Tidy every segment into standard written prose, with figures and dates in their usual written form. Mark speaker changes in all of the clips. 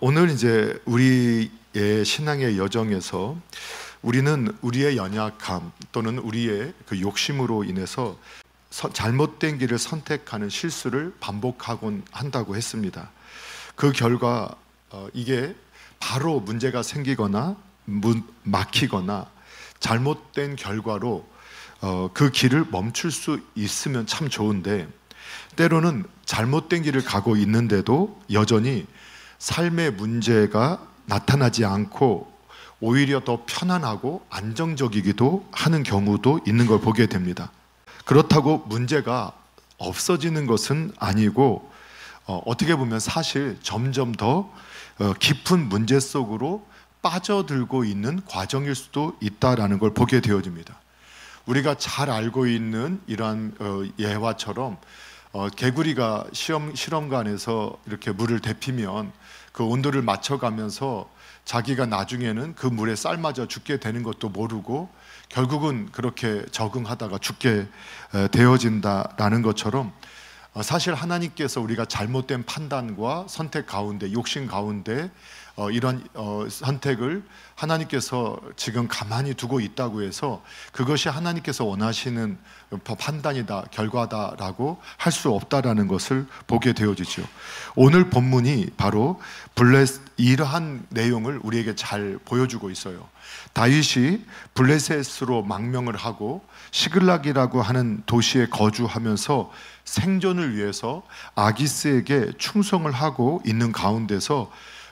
Speaker 1: 오늘 이제 우리의 신앙의 여정에서 우리는 우리의 연약함 또는 우리의 그 욕심으로 인해서 잘못된 길을 선택하는 실수를 반복하곤 한다고 했습니다. 그 결과 이게 바로 문제가 생기거나 막히거나 잘못된 결과로 그 길을 멈출 수 있으면 참 좋은데, 때로는 잘못된 길을 가고 있는데도 여전히 삶의 문제가 나타나지 않고 오히려 더 편안하고 안정적이기도 하는 경우도 있는 걸 보게 됩니다. 그렇다고 문제가 없어지는 것은 아니고 어떻게 보면 사실 점점 더 깊은 문제 속으로 빠져들고 있는 과정일 수도 있다라는 걸 보게 되어집니다. 우리가 잘 알고 있는 이러한 예화처럼 개구리가 실험관에서 이렇게 물을 데피면 그 온도를 맞춰가면서 자기가 나중에는 그 물에 삶아져 죽게 되는 것도 모르고 결국은 그렇게 적응하다가 죽게 되어진다라는 것처럼, 사실 하나님께서 우리가 잘못된 판단과 선택 가운데, 욕심 가운데 이런 선택을 하나님께서 지금 가만히 두고 있다고 해서 그것이 하나님께서 원하시는 판단이다, 결과다라고 할 수 없다라는 것을 보게 되어지죠. 오늘 본문이 바로 이러한 내용을 우리에게 잘 보여주고 있어요. 다윗이 블레셋으로 망명을 하고 시글락이라고 하는 도시에 거주하면서 생존을 위해서 아기스에게 충성을 하고 있는 가운데서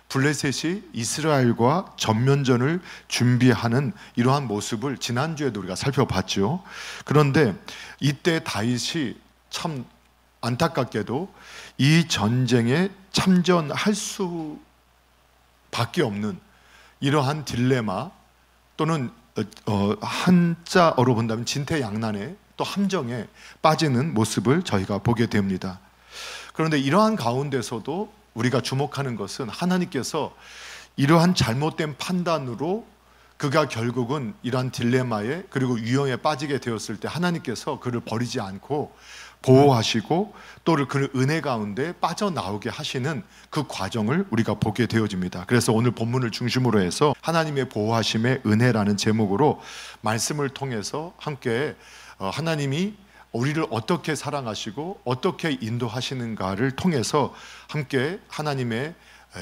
Speaker 1: 블레셋이 이스라엘과 전면전을 준비하는 이러한 모습을 지난주에도 우리가 살펴봤죠. 그런데 이때 다윗이 참 안타깝게도 이 전쟁에 참전할 수밖에 없는 이러한 딜레마 또는 한자어로 본다면 진퇴양난의 또 함정에 빠지는 모습을 저희가 보게 됩니다. 그런데 이러한 가운데서도 우리가 주목하는 것은 하나님께서 이러한 잘못된 판단으로 그가 결국은 이러한 딜레마에 그리고 위험에 빠지게 되었을 때 하나님께서 그를 버리지 않고 보호하시고 또 그 은혜 가운데 빠져나오게 하시는 그 과정을 우리가 보게 되어집니다. 그래서 오늘 본문을 중심으로 해서 하나님의 보호하심의 은혜라는 제목으로 말씀을 통해서 함께 하나님이 우리를 어떻게 사랑하시고 어떻게 인도하시는가를 통해서 함께 하나님의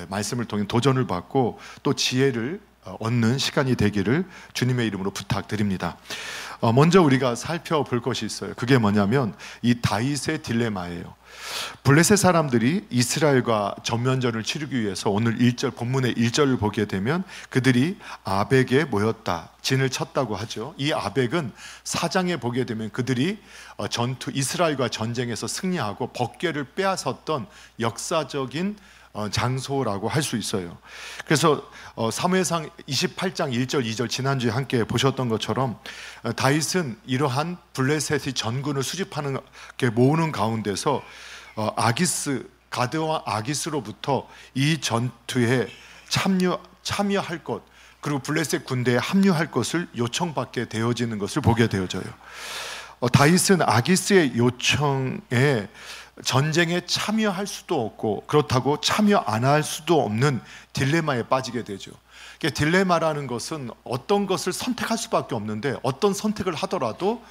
Speaker 1: 말씀을 통해 도전을 받고 또 지혜를 얻는 시간이 되기를 주님의 이름으로 부탁드립니다. 먼저 우리가 살펴볼 것이 있어요. 그게 뭐냐면 이 다윗의 딜레마예요. 블레셋 사람들이 이스라엘과 전면전을 치르기 위해서 오늘 1절 본문의 1절을 보게 되면 그들이 아벡에 모였다, 진을 쳤다고 하죠. 이 아벡은 4장에 보게 되면 그들이 이스라엘과 전쟁에서 승리하고 법궤를 빼앗았던 역사적인 장소라고 할 수 있어요. 그래서 사무엘상 28장 1절 2절 지난주에 함께 보셨던 것처럼 다윗은 이러한 블레셋의 전군을 수집하는 모으는 가운데서 가드와 아기스로부터 이 전투에 참여할 것, 그리고 블레셋 군대에 합류할 것을 요청받게 되어지는 것을 보게 되어져요. 다윗은 아기스의 요청에 전쟁에 참여할 수도 없고 그렇다고 참여 안 할 수도 없는 딜레마에 빠지게 되죠. 딜레마라는 것은 어떤 것을 선택할 수밖에 없는데 어떤 선택을 하더라도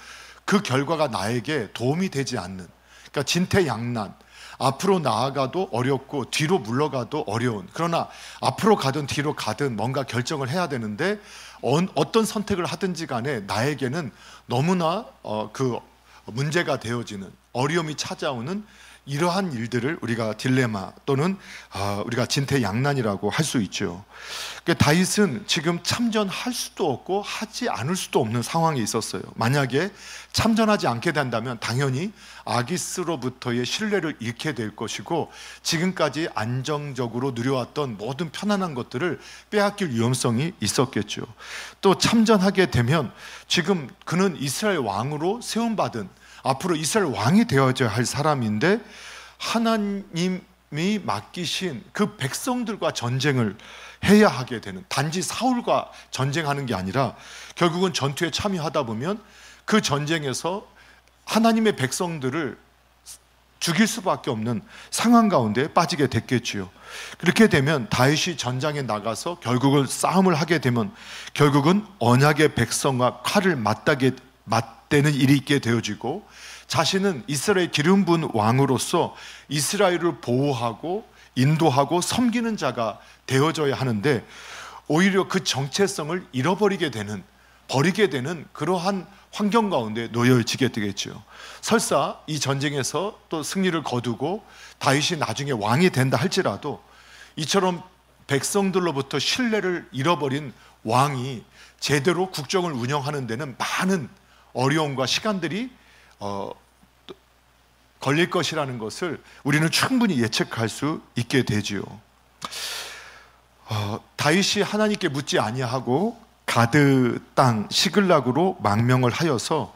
Speaker 1: 그 결과가 나에게 도움이 되지 않는, 그러니까 진퇴양난, 앞으로 나아가도 어렵고 뒤로 물러가도 어려운, 그러나 앞으로 가든 뒤로 가든 뭔가 결정을 해야 되는데 어떤 선택을 하든지 간에 나에게는 너무나 그 문제가 되어지는, 어려움이 찾아오는 이러한 일들을 우리가 딜레마 또는 우리가 진퇴양난이라고 할 수 있죠. 다윗은 지금 참전할 수도 없고 하지 않을 수도 없는 상황에 있었어요. 만약에 참전하지 않게 된다면 당연히 아기스로부터의 신뢰를 잃게 될 것이고 지금까지 안정적으로 누려왔던 모든 편안한 것들을 빼앗길 위험성이 있었겠죠. 또 참전하게 되면 지금 그는 이스라엘 왕으로 세움받은, 앞으로 이스라엘 왕이 되어야 할 사람인데 하나님이 맡기신 그 백성들과 전쟁을 해야 하게 되는, 단지 사울과 전쟁하는 게 아니라 결국은 전투에 참여하다 보면 그 전쟁에서 하나님의 백성들을 죽일 수밖에 없는 상황 가운데 빠지게 됐겠지요. 그렇게 되면 다윗이 전장에 나가서 결국은 싸움을 하게 되면 결국은 언약의 백성과 칼을 맞대는 일이 있게 되어지고, 자신은 이스라엘 기름 부은 왕으로서 이스라엘을 보호하고 인도하고 섬기는 자가 되어져야 하는데, 오히려 그 정체성을 버리게 되는 그러한 환경 가운데 놓여지게 되겠죠. 설사 이 전쟁에서 또 승리를 거두고 다윗이 나중에 왕이 된다 할지라도, 이처럼 백성들로부터 신뢰를 잃어버린 왕이 제대로 국정을 운영하는 데는 많은 어려움과 시간들이 걸릴 것이라는 것을 우리는 충분히 예측할 수 있게 되지요. 다윗이 하나님께 묻지 아니하고 가드 땅 시글락으로 망명을 하여서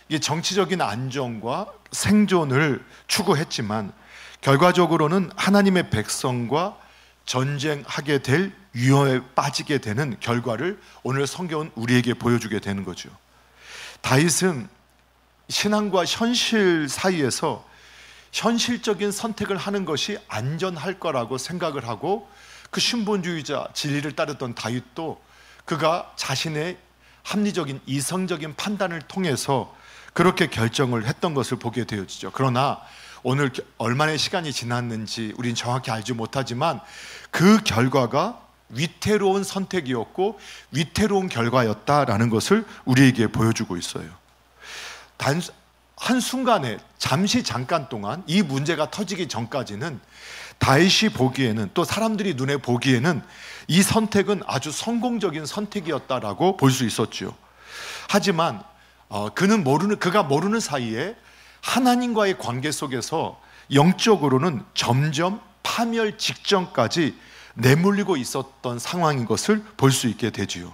Speaker 1: 이 정치적인 안정과 생존을 추구했지만, 결과적으로는 하나님의 백성과 전쟁하게 될 위험에 빠지게 되는 결과를 오늘 성경은 우리에게 보여주게 되는 거죠. 다윗은 신앙과 현실 사이에서 현실적인 선택을 하는 것이 안전할 거라고 생각을 하고, 그 신본주의자 진리를 따르던 다윗도 그가 자신의 합리적인 이성적인 판단을 통해서 그렇게 결정을 했던 것을 보게 되어지죠. 그러나 오늘 얼마나 시간이 지났는지 우린 정확히 알지 못하지만 그 결과가 위태로운 선택이었고 위태로운 결과였다라는 것을 우리에게 보여주고 있어요. 한순간에 잠깐 동안 이 문제가 터지기 전까지는 다윗이 보기에는, 또 사람들이 눈에 보기에는 이 선택은 아주 성공적인 선택이었다라고 볼 수 있었죠. 하지만 그가 모르는 사이에 하나님과의 관계 속에서 영적으로는 점점 파멸 직전까지 내몰리고 있었던 상황인 것을 볼 수 있게 되지요.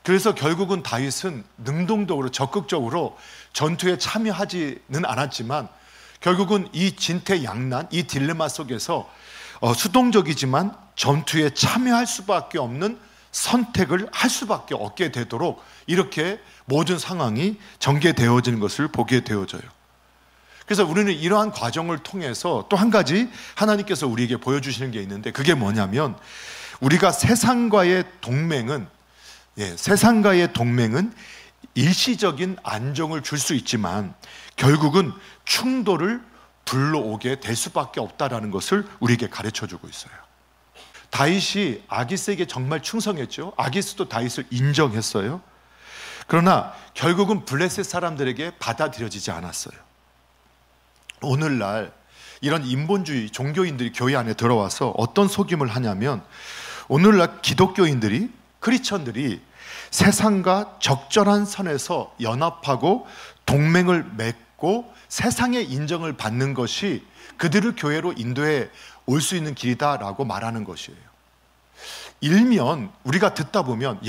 Speaker 1: 그래서 결국은 다윗은 능동적으로 적극적으로 전투에 참여하지는 않았지만, 결국은 이 진퇴양난, 이 딜레마 속에서 수동적이지만 전투에 참여할 수밖에 없는 선택을 할 수밖에 없게 되도록 이렇게 모든 상황이 전개되어지는 것을 보게 되어져요. 그래서 우리는 이러한 과정을 통해서 또 한 가지 하나님께서 우리에게 보여주시는 게 있는데, 그게 뭐냐면, 우리가 세상과의 동맹은 일시적인 안정을 줄 수 있지만 결국은 충돌을 불러오게 될 수밖에 없다라는 것을 우리에게 가르쳐주고 있어요. 다윗이 아기스에게 정말 충성했죠. 아기스도 다윗을 인정했어요. 그러나 결국은 블레셋 사람들에게 받아들여지지 않았어요. 오늘날 이런 인본주의 종교인들이 교회 안에 들어와서 어떤 속임을 하냐면, 오늘날 기독교인들이, 크리스천들이 세상과 적절한 선에서 연합하고 동맹을 맺고 세상의 인정을 받는 것이 그들을 교회로 인도해 올 수 있는 길이다라고 말하는 것이에요. 일면 우리가 듣다 보면,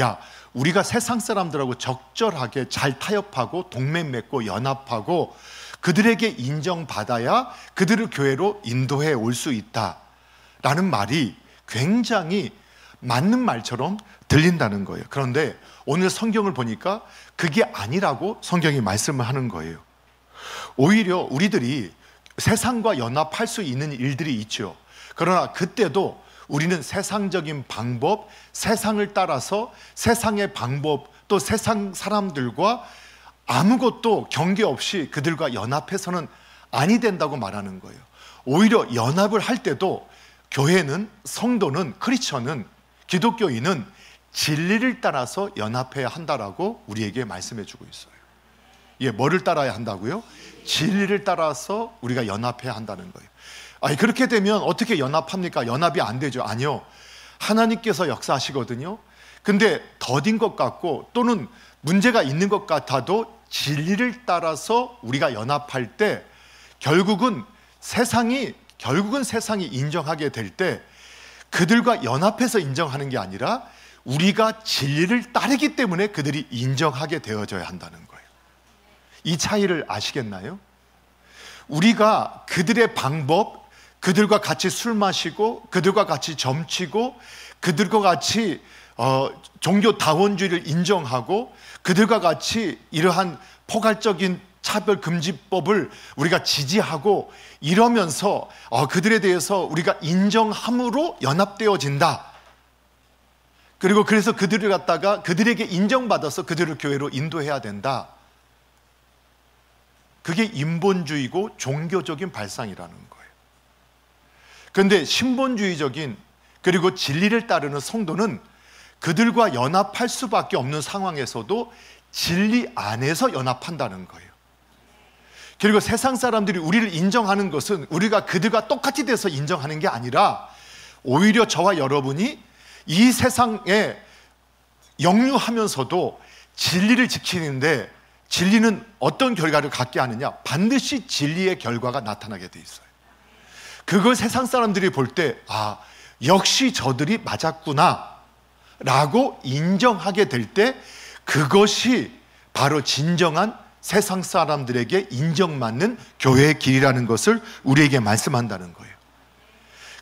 Speaker 1: 우리가 세상 사람들하고 적절하게 잘 타협하고 동맹 맺고 연합하고 그들에게 인정받아야 그들을 교회로 인도해 올 수 있다라는 말이 굉장히 맞는 말처럼 들린다는 거예요. 그런데 오늘 성경을 보니까 그게 아니라고 성경이 말씀을 하는 거예요. 오히려 우리들이 세상과 연합할 수 있는 일들이 있죠. 그러나 그때도 우리는 세상적인 방법, 세상을 따라서 세상의 방법, 또 세상 사람들과 아무것도 경계 없이 그들과 연합해서는 아니 된다고 말하는 거예요. 오히려 연합을 할 때도 교회는, 성도는, 크리스천은, 기독교인은 진리를 따라서 연합해야 한다라고 우리에게 말씀해 주고 있어요. 뭐를 따라야 한다고요? 진리를 따라서 우리가 연합해야 한다는 거예요. 그렇게 되면 어떻게 연합합니까? 연합이 안 되죠. 아니요. 하나님께서 역사하시거든요. 근데 더딘 것 같고 또는 문제가 있는 것 같아도 진리를 따라서 우리가 연합할 때 결국은 세상이 인정하게 될 때 그들과 연합해서 인정하는 게 아니라 우리가 진리를 따르기 때문에 그들이 인정하게 되어져야 한다는 거예요. 이 차이를 아시겠나요? 우리가 그들의 방법, 그들과 같이 술 마시고 그들과 같이 점치고 그들과 같이 종교 다원주의를 인정하고 그들과 같이 이러한 포괄적인 차별금지법을 우리가 지지하고 이러면서 그들에 대해서 우리가 인정함으로 연합되어진다. 그리고 그래서 그들을 갖다가 그들에게 인정받아서 그들을 교회로 인도해야 된다. 그게 인본주의고 종교적인 발상이라는 거예요. 그런데 신본주의적인 그리고 진리를 따르는 성도는 그들과 연합할 수밖에 없는 상황에서도 진리 안에서 연합한다는 거예요. 그리고 세상 사람들이 우리를 인정하는 것은 우리가 그들과 똑같이 돼서 인정하는 게 아니라 오히려 저와 여러분이 이 세상에 역류하면서도 진리를 지키는데 진리는 어떤 결과를 갖게 하느냐? 반드시 진리의 결과가 나타나게 돼 있어요. 그걸 세상 사람들이 볼 때 역시 저들이 맞았구나 라고 인정하게 될 때 그것이 바로 진정한 세상 사람들에게 인정받는 교회의 길이라는 것을 우리에게 말씀한다는 거예요.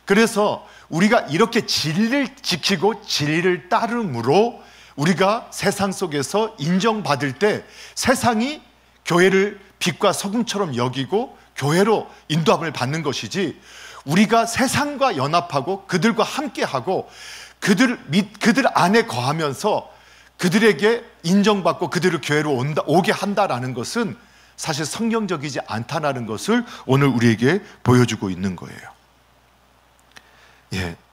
Speaker 1: 그래서 우리가 이렇게 진리를 지키고 진리를 따름으로 우리가 세상 속에서 인정받을 때 세상이 교회를 빛과 소금처럼 여기고 교회로 인도함을 받는 것이지, 우리가 세상과 연합하고 그들과 함께하고 그들 안에 거하면서 그들에게 인정받고 그들을 교회로 오게 한다라는 것은 사실 성경적이지 않다라는 것을 오늘 우리에게 보여주고 있는 거예요.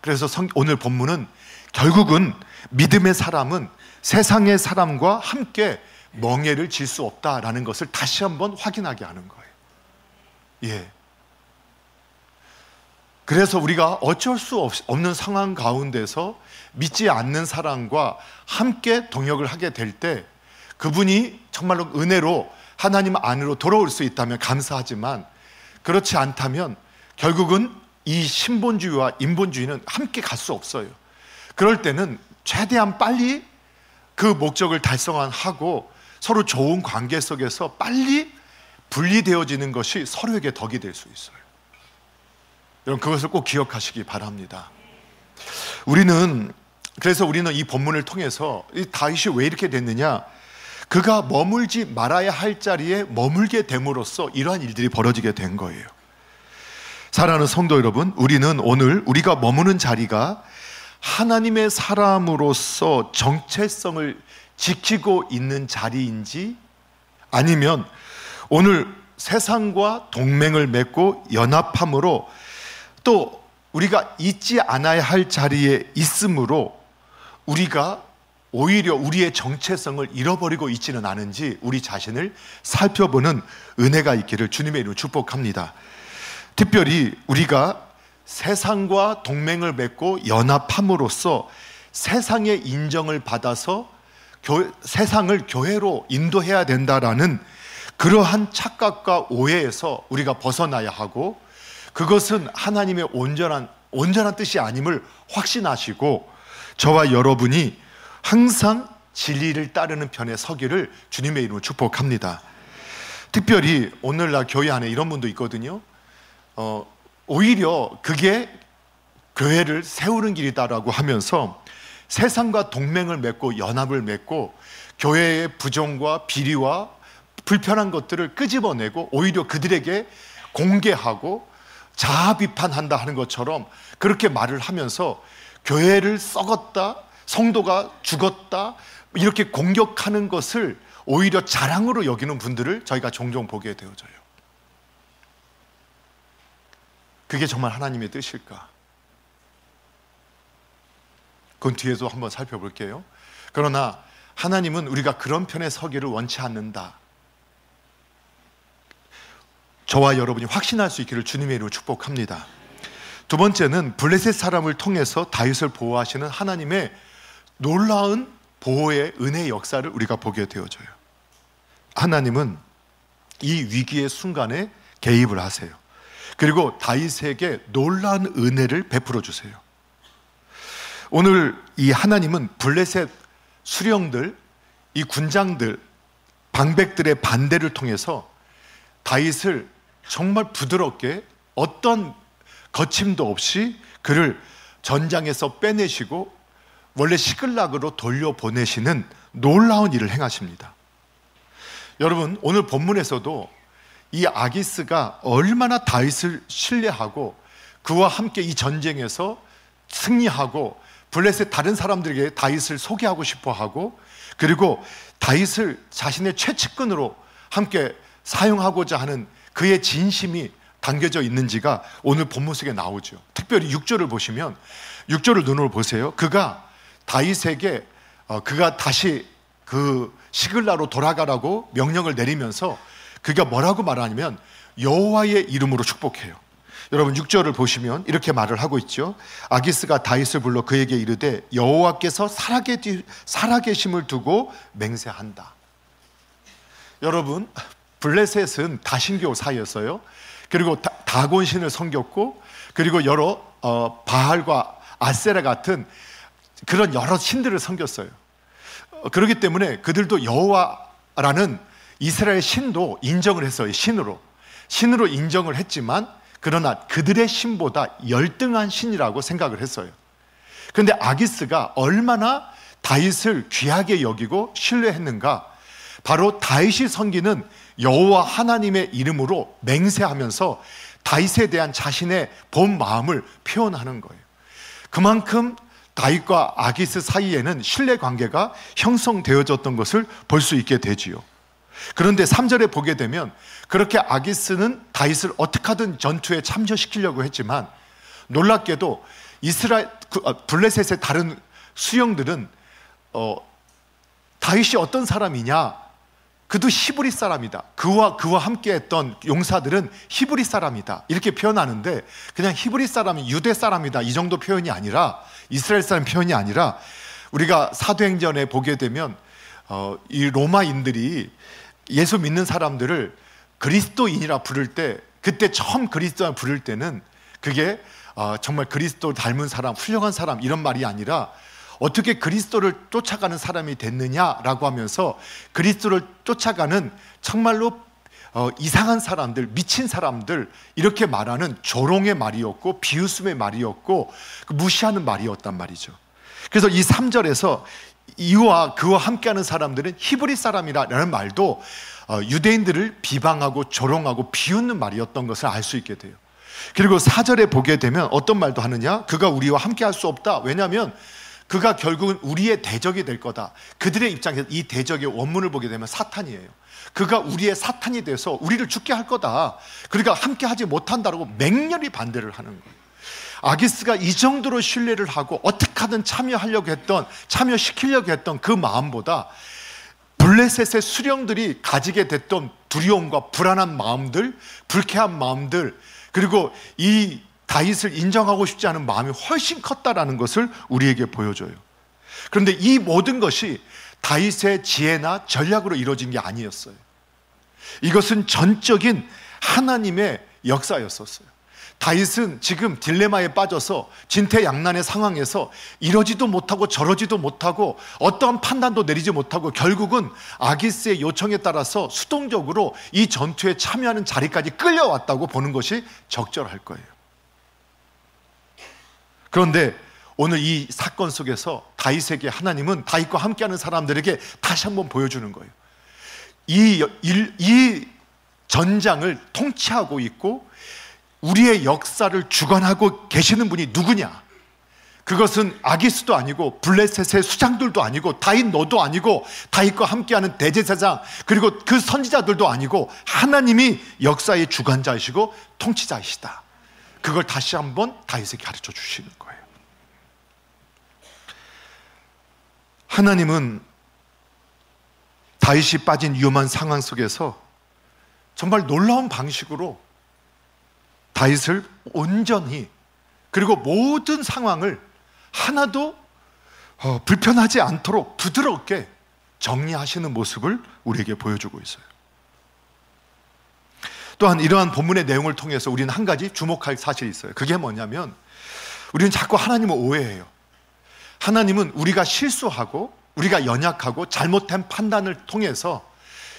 Speaker 1: 그래서 오늘 본문은 결국은 믿음의 사람은 세상의 사람과 함께 멍에를 질 수 없다라는 것을 다시 한번 확인하게 하는 거예요. 그래서 우리가 어쩔 수 없는 상황 가운데서 믿지 않는 사람과 함께 동역을 하게 될 때 그분이 정말로 은혜로 하나님 안으로 돌아올 수 있다면 감사하지만, 그렇지 않다면 결국은 이 신본주의와 인본주의는 함께 갈 수 없어요. 그럴 때는 최대한 빨리 그 목적을 달성하고 서로 좋은 관계 속에서 빨리 분리되어지는 것이 서로에게 덕이 될 수 있어요. 여러분, 그것을 꼭 기억하시기 바랍니다. 그래서 우리는 이 본문을 통해서 이 다윗이 왜 이렇게 됐느냐, 그가 머물지 말아야 할 자리에 머물게 됨으로써 이러한 일들이 벌어지게 된 거예요. 사랑하는 성도 여러분, 우리는 오늘 우리가 머무는 자리가 하나님의 사람으로서 정체성을 지키고 있는 자리인지, 아니면 오늘 세상과 동맹을 맺고 연합함으로 또 우리가 잊지 않아야 할 자리에 있으므로 우리가 오히려 우리의 정체성을 잃어버리고 있지는 않은지 우리 자신을 살펴보는 은혜가 있기를 주님의 이름으로 축복합니다. 특별히 우리가 세상과 동맹을 맺고 연합함으로써 세상의 인정을 받아서 세상을 교회로 인도해야 된다라는 그러한 착각과 오해에서 우리가 벗어나야 하고, 그것은 하나님의 온전한 뜻이 아님을 확신하시고 저와 여러분이 항상 진리를 따르는 편에 서기를 주님의 이름으로 축복합니다. 특별히 오늘날 교회 안에 이런 분도 있거든요. 오히려 그게 교회를 세우는 길이다라고 하면서 세상과 동맹을 맺고 연합을 맺고 교회의 부정과 비리와 불편한 것들을 끄집어내고 오히려 그들에게 공개하고 자아 비판한다 하는 것처럼 그렇게 말을 하면서 교회를 썩었다, 성도가 죽었다 이렇게 공격하는 것을 오히려 자랑으로 여기는 분들을 저희가 종종 보게 되어져요. 그게 정말 하나님의 뜻일까? 그건 뒤에서 한번 살펴볼게요. 그러나 하나님은 우리가 그런 편에 서기를 원치 않는다. 저와 여러분이 확신할 수 있기를 주님의 이름으로 축복합니다. 두 번째는 블레셋 사람을 통해서 다윗을 보호하시는 하나님의 놀라운 보호의 은혜의 역사를 우리가 보게 되어져요. 하나님은 이 위기의 순간에 개입을 하세요. 그리고 다윗에게 놀라운 은혜를 베풀어 주세요. 오늘 이 하나님은 블레셋 수령들, 이 군장들, 방백들의 반대를 통해서 다윗을 정말 부드럽게 어떤 거침도 없이 그를 전장에서 빼내시고 원래 시글락으로 돌려보내시는 놀라운 일을 행하십니다. 여러분, 오늘 본문에서도 이 아기스가 얼마나 다윗을 신뢰하고 그와 함께 이 전쟁에서 승리하고 블레셋 다른 사람들에게 다윗을 소개하고 싶어하고, 그리고 다윗을 자신의 최측근으로 함께 사용하고자 하는 그의 진심이 담겨져 있는지가 오늘 본문 속에 나오죠. 특별히 6절을 보시면, 6절을 눈으로 보세요. 그가 다윗에게 그가 다시 그 시글라로 돌아가라고 명령을 내리면서 그가 뭐라고 말하냐면 여호와의 이름으로 축복해요. 여러분, 6절을 보시면 이렇게 말을 하고 있죠. 아기스가 다윗을 불러 그에게 이르되 여호와께서 살아계심을 두고 맹세한다. 여러분, 블레셋은 다신교 사이였어요. 그리고 다곤 신을 섬겼고, 그리고 여러 바알과 아세라 같은 그런 여러 신들을 섬겼어요. 그렇기 때문에 그들도 여호와라는 이스라엘 신도 인정을 했어요. 신으로 인정을 했지만, 그러나 그들의 신보다 열등한 신이라고 생각을 했어요. 그런데 아기스가 얼마나 다윗을 귀하게 여기고 신뢰했는가, 바로 다윗이 섬기는 여호와 하나님의 이름으로 맹세하면서 다윗에 대한 자신의 본 마음을 표현하는 거예요. 그만큼 다윗과 아기스 사이에는 신뢰 관계가 형성되어졌던 것을 볼 수 있게 되지요. 그런데 3절에 보게 되면 그렇게 아기스는 다윗을 어떻게 하든 전투에 참여시키려고 했지만, 놀랍게도 블레셋의 다른 수령들은 다윗이 어떤 사람이냐, 그도 히브리 사람이다, 그와 함께했던 용사들은 히브리 사람이다, 이렇게 표현하는데, 그냥 히브리 사람이 유대 사람이다 이 정도 표현이 아니라, 이스라엘 사람 표현이 아니라, 우리가 사도행전에 보게 되면 이 로마인들이 예수 믿는 사람들을 그리스도인이라 부를 때, 그때 처음 그리스도인을 부를 때는 그게 정말 그리스도를 닮은 사람, 훌륭한 사람 이런 말이 아니라 어떻게 그리스도를 쫓아가는 사람이 됐느냐라고 하면서 그리스도를 쫓아가는 정말로 이상한 사람들, 미친 사람들, 이렇게 말하는 조롱의 말이었고 비웃음의 말이었고 무시하는 말이었단 말이죠. 그래서 이 3절에서 이와 그와 함께하는 사람들은 히브리 사람이라는 말도 유대인들을 비방하고 조롱하고 비웃는 말이었던 것을 알 수 있게 돼요. 그리고 4절에 보게 되면 어떤 말도 하느냐, 그가 우리와 함께할 수 없다. 왜냐하면 그가 결국은 우리의 대적이 될 거다. 그들의 입장에서 이 대적의 원문을 보게 되면 사탄이에요. 그가 우리의 사탄이 돼서 우리를 죽게 할 거다. 그러니까 함께하지 못한다고 맹렬히 반대를 하는 거예요. 아기스가 이 정도로 신뢰를 하고 어떻게 하든 참여시키려고 했던 그 마음보다 블레셋의 수령들이 가지게 됐던 두려움과 불안한 마음들, 불쾌한 마음들, 그리고 이 다윗을 인정하고 싶지 않은 마음이 훨씬 컸다라는 것을 우리에게 보여줘요. 그런데 이 모든 것이 다윗의 지혜나 전략으로 이루어진 게 아니었어요. 이것은 전적인 하나님의 역사였었어요. 다윗은 지금 딜레마에 빠져서 진퇴양난의 상황에서 이러지도 못하고 저러지도 못하고 어떠한 판단도 내리지 못하고 결국은 아기스의 요청에 따라서 수동적으로 이 전투에 참여하는 자리까지 끌려왔다고 보는 것이 적절할 거예요. 그런데 오늘 이 사건 속에서 다윗에게 하나님은 다윗과 함께하는 사람들에게 다시 한번 보여주는 거예요. 이 전장을 통치하고 있고 우리의 역사를 주관하고 계시는 분이 누구냐? 그것은 아기스도 아니고 블레셋의 수장들도 아니고 다윗 너도 아니고 다윗과 함께하는 대제사장 그리고 그 선지자들도 아니고 하나님이 역사의 주관자이시고 통치자이시다. 그걸 다시 한번 다윗에게 가르쳐 주시는 거예요. 하나님은 다윗이 빠진 위험한 상황 속에서 정말 놀라운 방식으로 다윗을 온전히, 그리고 모든 상황을 하나도 불편하지 않도록 부드럽게 정리하시는 모습을 우리에게 보여주고 있어요. 또한 이러한 본문의 내용을 통해서 우리는 한 가지 주목할 사실이 있어요. 그게 뭐냐면 우리는 자꾸 하나님을 오해해요. 하나님은 우리가 실수하고 우리가 연약하고 잘못된 판단을 통해서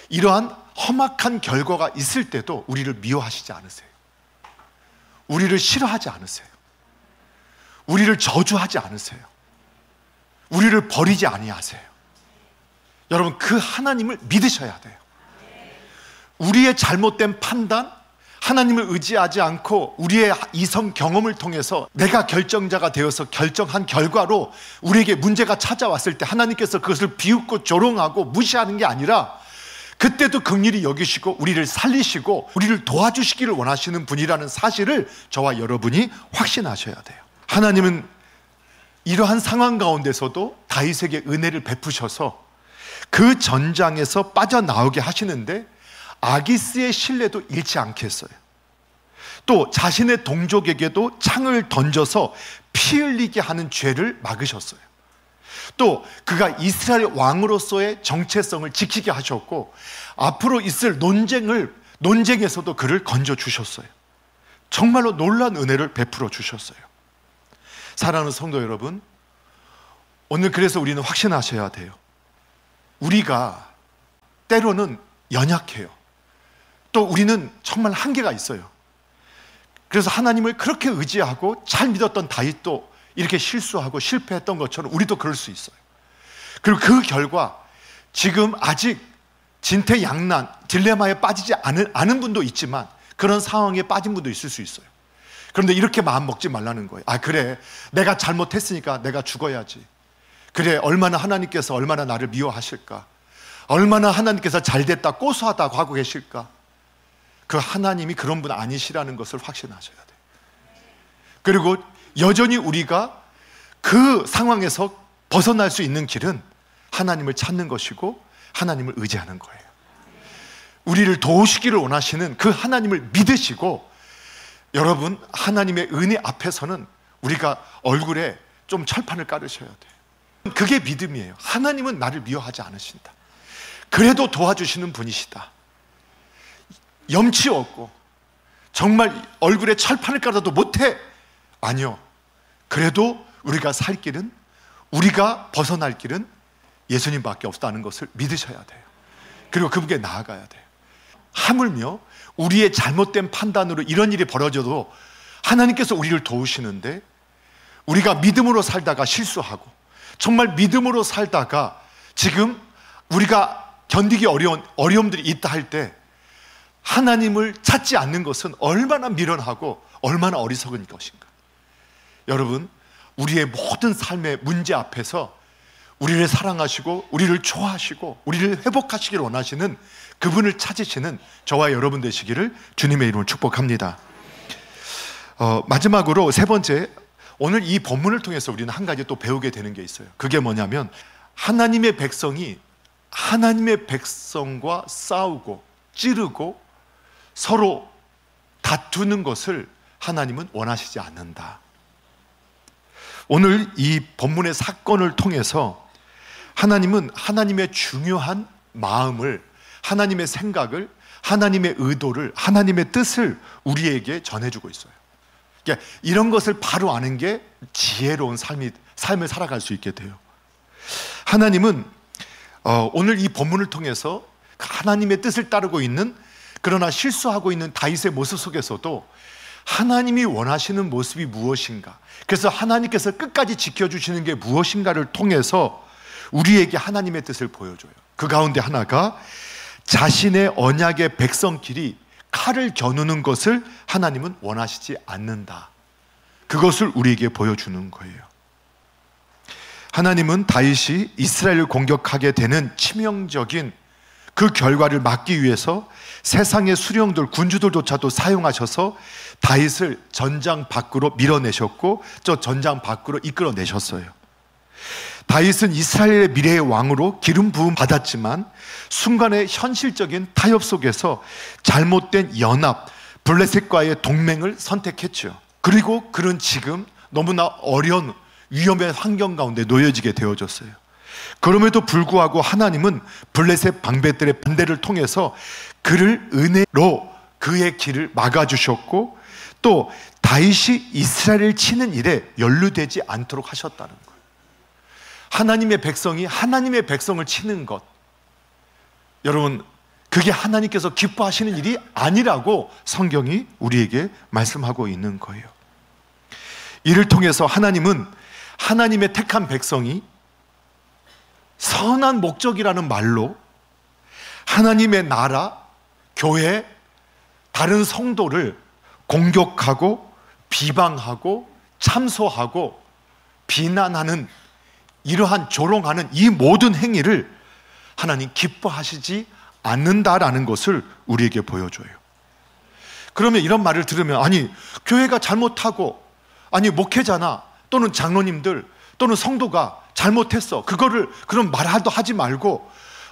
Speaker 1: 이러한 험악한 결과가 있을 때도 우리를 미워하시지 않으세요. 우리를 싫어하지 않으세요. 우리를 저주하지 않으세요. 우리를 버리지 아니하세요. 여러분, 그 하나님을 믿으셔야 돼요. 우리의 잘못된 판단, 하나님을 의지하지 않고 우리의 이성 경험을 통해서 내가 결정자가 되어서 결정한 결과로 우리에게 문제가 찾아왔을 때 하나님께서 그것을 비웃고 조롱하고 무시하는 게 아니라 그때도 긍휼히 여기시고 우리를 살리시고 우리를 도와주시기를 원하시는 분이라는 사실을 저와 여러분이 확신하셔야 돼요. 하나님은 이러한 상황 가운데서도 다윗에게 은혜를 베푸셔서 그 전장에서 빠져나오게 하시는데 아기스의 신뢰도 잃지 않게 했어요. 또 자신의 동족에게도 창을 던져서 피 흘리게 하는 죄를 막으셨어요. 또 그가 이스라엘 왕으로서의 정체성을 지키게 하셨고 앞으로 있을 논쟁에서도 그를 건져주셨어요. 정말로 놀라운 은혜를 베풀어 주셨어요. 사랑하는 성도 여러분, 오늘 그래서 우리는 확신하셔야 돼요. 우리가 때로는 연약해요. 또 우리는 정말 한계가 있어요. 그래서 하나님을 그렇게 의지하고 잘 믿었던 다윗도 이렇게 실수하고 실패했던 것처럼 우리도 그럴 수 있어요. 그리고 그 결과 지금 아직 진퇴양난, 딜레마에 빠지지 않은 분도 있지만 그런 상황에 빠진 분도 있을 수 있어요. 그런데 이렇게 마음 먹지 말라는 거예요. 아, 그래, 내가 잘못했으니까 내가 죽어야지. 그래, 얼마나 나를 미워하실까, 얼마나 하나님께서 잘됐다 고소하다고 하고 계실까. 그 하나님이 그런 분 아니시라는 것을 확신하셔야 돼요. 그리고 여전히 우리가 그 상황에서 벗어날 수 있는 길은 하나님을 찾는 것이고 하나님을 의지하는 거예요. 우리를 도우시기를 원하시는 그 하나님을 믿으시고, 여러분, 하나님의 은혜 앞에서는 우리가 얼굴에 좀 철판을 깔으셔야 돼요. 그게 믿음이에요. 하나님은 나를 미워하지 않으신다. 그래도 도와주시는 분이시다. 염치 없고 정말 얼굴에 철판을 깔아도 못해. 아니요. 그래도 우리가 살 길은, 우리가 벗어날 길은 예수님밖에 없다는 것을 믿으셔야 돼요. 그리고 그분께 나아가야 돼요. 하물며 우리의 잘못된 판단으로 이런 일이 벌어져도 하나님께서 우리를 도우시는데, 우리가 믿음으로 살다가 실수하고 정말 믿음으로 살다가 지금 우리가 견디기 어려운 어려움들이 있다 할 때 하나님을 찾지 않는 것은 얼마나 미련하고 얼마나 어리석은 것인가. 여러분, 우리의 모든 삶의 문제 앞에서 우리를 사랑하시고 우리를 좋아하시고 우리를 회복하시기를 원하시는 그분을 찾으시는 저와 여러분 되시기를 주님의 이름으로 축복합니다. 마지막으로 세 번째, 오늘 이 본문을 통해서 우리는 한 가지 또 배우게 되는 게 있어요. 그게 뭐냐면 하나님의 백성이 하나님의 백성과 싸우고 찌르고 서로 다투는 것을 하나님은 원하시지 않는다. 오늘 이 본문의 사건을 통해서 하나님은 하나님의 중요한 마음을, 하나님의 생각을, 하나님의 의도를, 하나님의 뜻을 우리에게 전해주고 있어요. 그러니까 이런 것을 바로 아는 게 지혜로운 삶을 살아갈 수 있게 돼요. 하나님은 오늘 이 본문을 통해서 하나님의 뜻을 따르고 있는, 그러나 실수하고 있는 다윗의 모습 속에서도 하나님이 원하시는 모습이 무엇인가, 그래서 하나님께서 끝까지 지켜주시는 게 무엇인가를 통해서 우리에게 하나님의 뜻을 보여줘요. 그 가운데 하나가 자신의 언약의 백성끼리 칼을 겨누는 것을 하나님은 원하시지 않는다. 그것을 우리에게 보여주는 거예요. 하나님은 다윗이 이스라엘을 공격하게 되는 치명적인 그 결과를 막기 위해서 세상의 수령들, 군주들조차도 사용하셔서 다윗을 전장 밖으로 밀어내셨고 저 전장 밖으로 이끌어내셨어요. 다윗은 이스라엘의 미래의 왕으로 기름 부음 받았지만 순간의 현실적인 타협 속에서 잘못된 연합, 블레셋과의 동맹을 선택했죠. 그리고 그는 지금 너무나 어려운 위험의 환경 가운데 놓여지게 되어졌어요. 그럼에도 불구하고 하나님은 블레셋 방배들의 반대를 통해서 그를 은혜로 그의 길을 막아주셨고 또 다윗이 이스라엘을 치는 일에 연루되지 않도록 하셨다는 거예요. 하나님의 백성이 하나님의 백성을 치는 것, 여러분, 그게 하나님께서 기뻐하시는 일이 아니라고 성경이 우리에게 말씀하고 있는 거예요. 이를 통해서 하나님은 하나님의 택한 백성이 선한 목적이라는 말로 하나님의 나라, 교회 다른 성도를 공격하고 비방하고 참소하고 비난하는 이러한 조롱하는 이 모든 행위를 하나님 기뻐하시지 않는다라는 것을 우리에게 보여줘요. 그러면 이런 말을 들으면 아니 교회가 잘못하고 아니 목회자나 또는 장로님들 또는 성도가 잘못했어 그거를 그럼 말도 하지 말고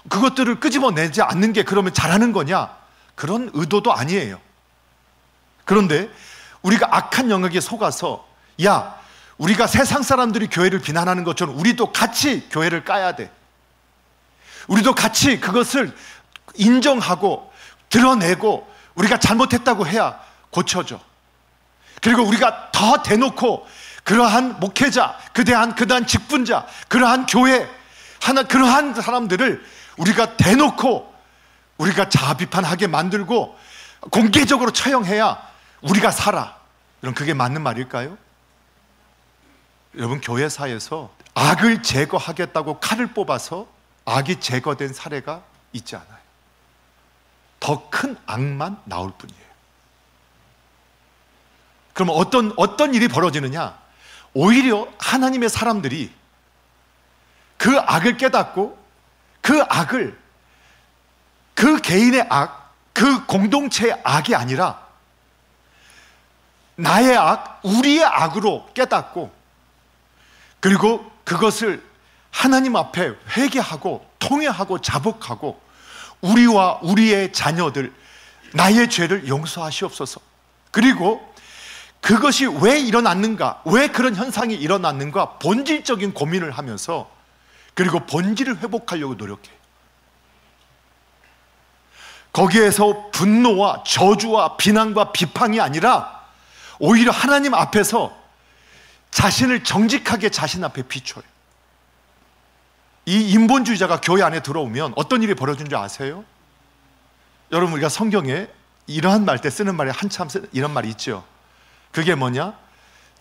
Speaker 1: 그것들을 끄집어내지 않는 게 그러면 잘하는 거냐? 그런 의도도 아니에요. 그런데 우리가 악한 영역에 속아서 야 우리가 세상 사람들이 교회를 비난하는 것처럼 우리도 같이 교회를 까야 돼. 우리도 같이 그것을 인정하고 드러내고 우리가 잘못했다고 해야 고쳐져. 그리고 우리가 더 대놓고 그러한 목회자, 그러한 직분자, 그러한 교회, 그러한 사람들을 우리가 대놓고 우리가 자비판하게 만들고 공개적으로 처형해야 우리가 살아. 여러분 그게 맞는 말일까요? 여러분 교회사에서 악을 제거하겠다고 칼을 뽑아서 악이 제거된 사례가 있지 않아요. 더 큰 악만 나올 뿐이에요. 그럼 어떤 일이 벌어지느냐? 오히려 하나님의 사람들이 그 악을 깨닫고 그 악을 그 개인의 악, 그 공동체의 악이 아니라 나의 악, 우리의 악으로 깨닫고 그리고 그것을 하나님 앞에 회개하고 통회하고 자복하고 우리와 우리의 자녀들 나의 죄를 용서하시옵소서. 그리고 그것이 왜 일어났는가, 왜 그런 현상이 일어났는가 본질적인 고민을 하면서 그리고 본질을 회복하려고 노력해. 거기에서 분노와 저주와 비난과 비판이 아니라 오히려 하나님 앞에서 자신을 정직하게 자신 앞에 비춰요. 이 인본주의자가 교회 안에 들어오면 어떤 일이 벌어진 줄 아세요? 여러분 우리가 성경에 이러한 말 때 쓰는 말이 한참 이런 말이 있죠. 그게 뭐냐?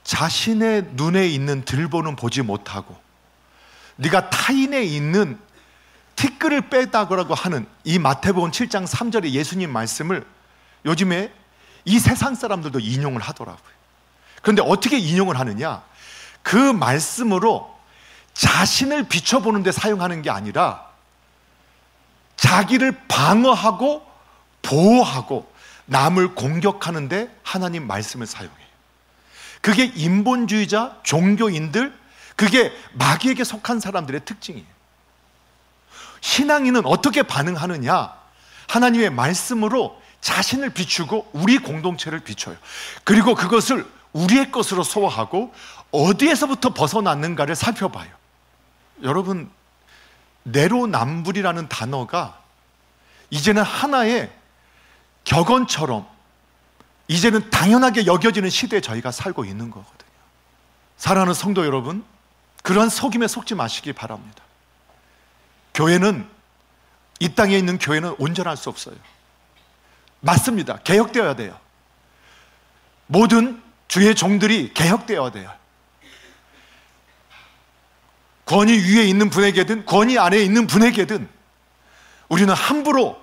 Speaker 1: 자신의 눈에 있는 들보는 보지 못하고 네가 타인에 있는 티끌을 빼다고 하는 이 마태복음 7장 3절의 예수님 말씀을 요즘에 이 세상 사람들도 인용을 하더라고요. 그런데 어떻게 인용을 하느냐? 그 말씀으로 자신을 비춰보는 데 사용하는 게 아니라 자기를 방어하고 보호하고 남을 공격하는 데 하나님 말씀을 사용해요. 그게 인본주의자, 종교인들, 그게 마귀에게 속한 사람들의 특징이에요. 신앙인은 어떻게 반응하느냐? 하나님의 말씀으로 자신을 비추고 우리 공동체를 비춰요. 그리고 그것을 우리의 것으로 소화하고 어디에서부터 벗어났는가를 살펴봐요. 여러분, 내로남불이라는 단어가 이제는 하나의 격언처럼 이제는 당연하게 여겨지는 시대에 저희가 살고 있는 거거든요. 사랑하는 성도 여러분, 그러한 속임에 속지 마시기 바랍니다. 교회는, 이 땅에 있는 교회는 온전할 수 없어요. 맞습니다. 개혁되어야 돼요. 모든 주의 종들이 개혁되어야 돼요. 권위 위에 있는 분에게든 권위 아래에 있는 분에게든 우리는 함부로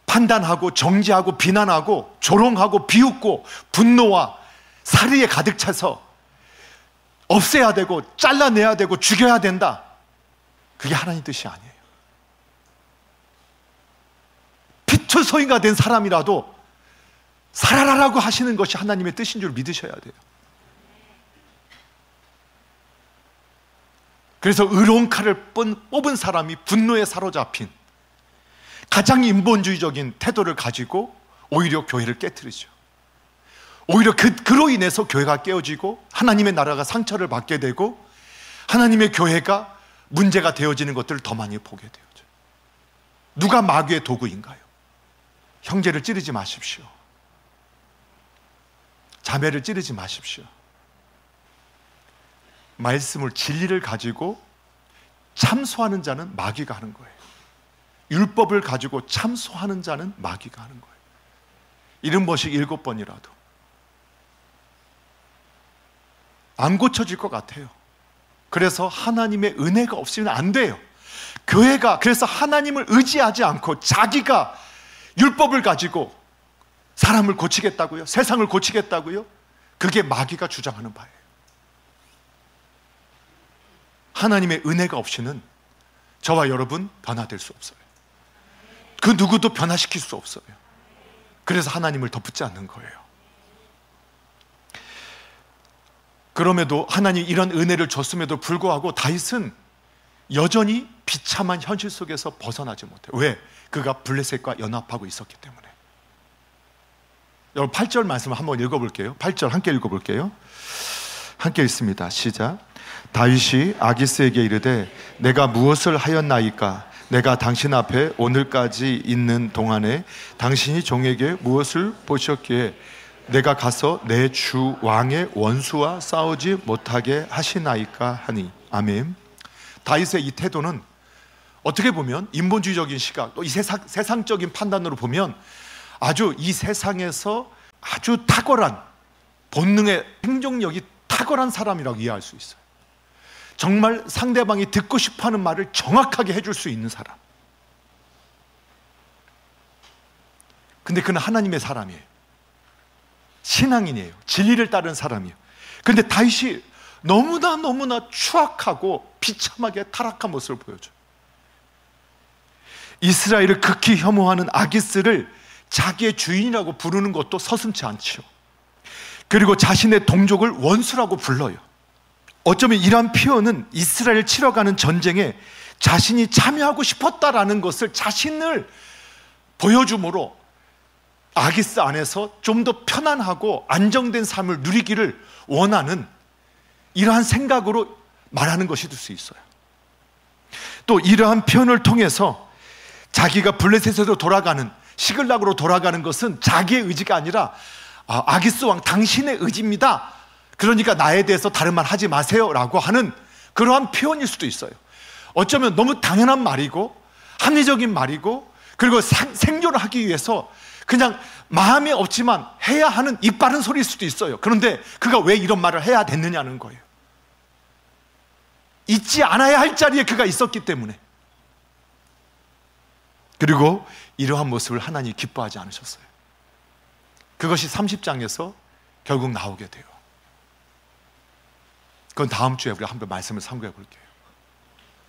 Speaker 1: 판단하고 정죄하고 비난하고 조롱하고 비웃고 분노와 살이에 가득 차서 없애야 되고 잘라내야 되고 죽여야 된다. 그게 하나님 뜻이 아니에요. 피투소인가 된 사람이라도 살아라라고 하시는 것이 하나님의 뜻인 줄 믿으셔야 돼요. 그래서 의로운 칼을 뽑은 사람이 분노에 사로잡힌 가장 인본주의적인 태도를 가지고 오히려 교회를 깨트리죠. 오히려 그로 인해서 교회가 깨어지고 하나님의 나라가 상처를 받게 되고 하나님의 교회가 문제가 되어지는 것들을 더 많이 보게 되죠. 누가 마귀의 도구인가요? 형제를 찌르지 마십시오. 자매를 찌르지 마십시오. 말씀을, 진리를 가지고 참소하는 자는 마귀가 하는 거예요. 율법을 가지고 참소하는 자는 마귀가 하는 거예요. 70번씩 7번이라도 안 고쳐질 것 같아요. 그래서 하나님의 은혜가 없으면 안 돼요. 교회가 그래서 하나님을 의지하지 않고 자기가 율법을 가지고 사람을 고치겠다고요? 세상을 고치겠다고요? 그게 마귀가 주장하는 바예요. 하나님의 은혜가 없이는 저와 여러분 변화될 수 없어요. 그 누구도 변화시킬 수 없어요. 그래서 하나님을 덧붙지 않는 거예요. 그럼에도 하나님 이런 은혜를 줬음에도 불구하고 다윗은 여전히 비참한 현실 속에서 벗어나지 못해요. 왜? 그가 블레셋과 연합하고 있었기 때문에. 여러분 8절 말씀을 한번 읽어볼게요. 8절 함께 읽어볼게요. 함께 읽습니다. 시작. 다윗이 아기스에게 이르되 내가 무엇을 하였나이까? 내가 당신 앞에 오늘까지 있는 동안에 당신이 종에게 무엇을 보셨기에 내가 가서 내 주 왕의 원수와 싸우지 못하게 하시나이까 하니. 아멘. 다윗의 이 태도는 어떻게 보면 인본주의적인 시각, 또 이 세상적인 판단으로 보면 아주 이 세상에서 아주 탁월한 본능의 행동력이 탁월한 사람이라고 이해할 수 있어요. 정말 상대방이 듣고 싶어하는 말을 정확하게 해줄 수 있는 사람. 근데 그는 하나님의 사람이에요. 신앙인이에요. 진리를 따르는 사람이에요. 근데 다윗이 너무나 추악하고 비참하게 타락한 모습을 보여줘요. 이스라엘을 극히 혐오하는 아기스를 자기의 주인이라고 부르는 것도 서슴지 않죠. 그리고 자신의 동족을 원수라고 불러요. 어쩌면 이러한 표현은 이스라엘을 치러가는 전쟁에 자신이 참여하고 싶었다라는 것을 자신을 보여줌으로 아기스 안에서 좀 더 편안하고 안정된 삶을 누리기를 원하는 이러한 생각으로 말하는 것이 될 수 있어요. 또 이러한 표현을 통해서 자기가 블레셋으로 돌아가는, 시글락으로 돌아가는 것은 자기의 의지가 아니라 아기스 왕 당신의 의지입니다. 그러니까 나에 대해서 다른 말 하지 마세요 라고 하는 그러한 표현일 수도 있어요. 어쩌면 너무 당연한 말이고 합리적인 말이고 그리고 생존을 하기 위해서 그냥 마음이 없지만 해야 하는 입 바른 소리일 수도 있어요. 그런데 그가 왜 이런 말을 해야 됐느냐는 거예요. 있지 않아야 할 자리에 그가 있었기 때문에. 그리고 이러한 모습을 하나님이 기뻐하지 않으셨어요. 그것이 30장에서 결국 나오게 돼요. 그건 다음 주에 우리가 한번 말씀을 상고해 볼게요.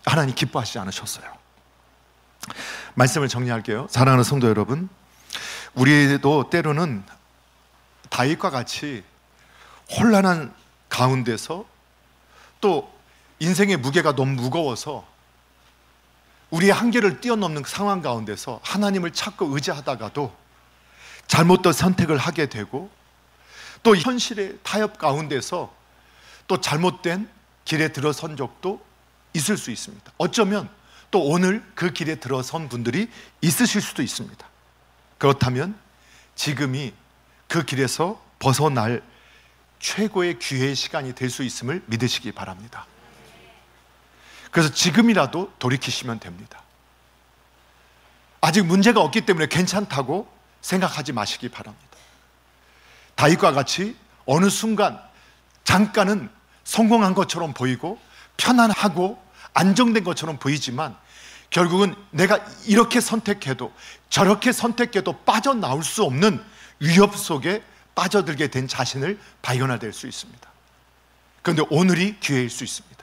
Speaker 1: 하나님 기뻐하시지 않으셨어요. 말씀을 정리할게요. 사랑하는 성도 여러분, 우리도 때로는 다윗과 같이 혼란한 가운데서 또 인생의 무게가 너무 무거워서 우리의 한계를 뛰어넘는 상황 가운데서 하나님을 찾고 의지하다가도 잘못된 선택을 하게 되고 또 현실의 타협 가운데서 또 잘못된 길에 들어선 적도 있을 수 있습니다. 어쩌면 또 오늘 그 길에 들어선 분들이 있으실 수도 있습니다. 그렇다면 지금이 그 길에서 벗어날 최고의 기회의 시간이 될 수 있음을 믿으시기 바랍니다. 그래서 지금이라도 돌이키시면 됩니다. 아직 문제가 없기 때문에 괜찮다고 생각하지 마시기 바랍니다. 다윗과 같이 어느 순간 잠깐은 성공한 것처럼 보이고 편안하고 안정된 것처럼 보이지만 결국은 내가 이렇게 선택해도 저렇게 선택해도 빠져나올 수 없는 위협 속에 빠져들게 된 자신을 발견하게 될 수 있습니다. 그런데 오늘이 기회일 수 있습니다.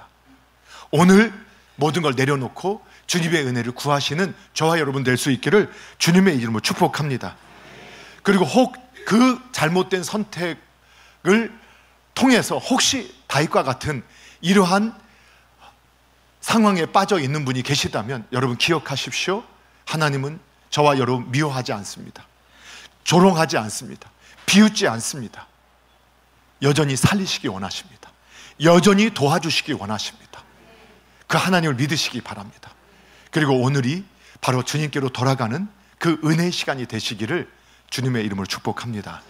Speaker 1: 오늘 모든 걸 내려놓고 주님의 은혜를 구하시는 저와 여러분 될 수 있기를 주님의 이름으로 축복합니다. 그리고 혹 그 잘못된 선택을 통해서 혹시 다윗과 같은 이러한 상황에 빠져 있는 분이 계시다면 여러분 기억하십시오. 하나님은 저와 여러분 미워하지 않습니다. 조롱하지 않습니다. 비웃지 않습니다. 여전히 살리시기 원하십니다. 여전히 도와주시기 원하십니다. 그 하나님을 믿으시기 바랍니다. 그리고 오늘이 바로 주님께로 돌아가는 그 은혜의 시간이 되시기를 주님의 이름으로 축복합니다.